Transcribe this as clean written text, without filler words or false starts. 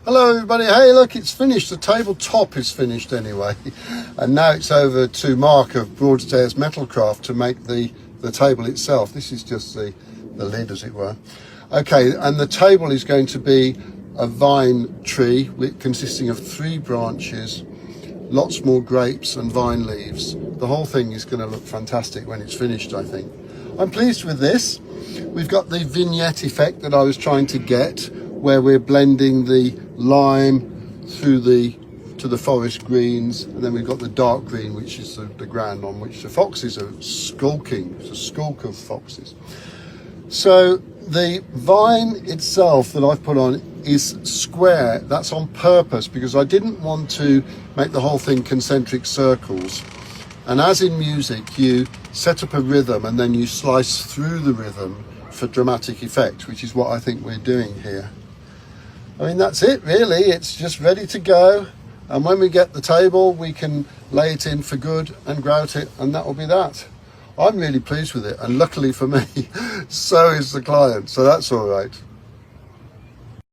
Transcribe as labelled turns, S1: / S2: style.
S1: Hello everybody, hey look, it's finished. The tabletop is finished anyway. And now it's over to Mark of Broadstairs Metalcraft to make the table itself. This is just the lid, as it were. Okay, and the table is going to be a vine tree consisting of 3 branches, lots more grapes and vine leaves. The whole thing is going to look fantastic when it's finished, I think. I'm pleased with this. We've got the vignette effect that I was trying to get, where we're blending the lime through to the forest greens, and then we've got the dark green, which is the ground on which the foxes are skulking. It's a skulk of foxes. So the vine itself that I've put on is square. That's on purpose because I didn't want to make the whole thing concentric circles. And as in music, you set up a rhythm and then you slice through the rhythm for dramatic effect, which is what I think we're doing here. I mean, that's it really. It's just ready to go. And when we get the table, we can lay it in for good and grout it, and that will be that. I'm really pleased with it. And luckily for me, so is the client. So that's all right.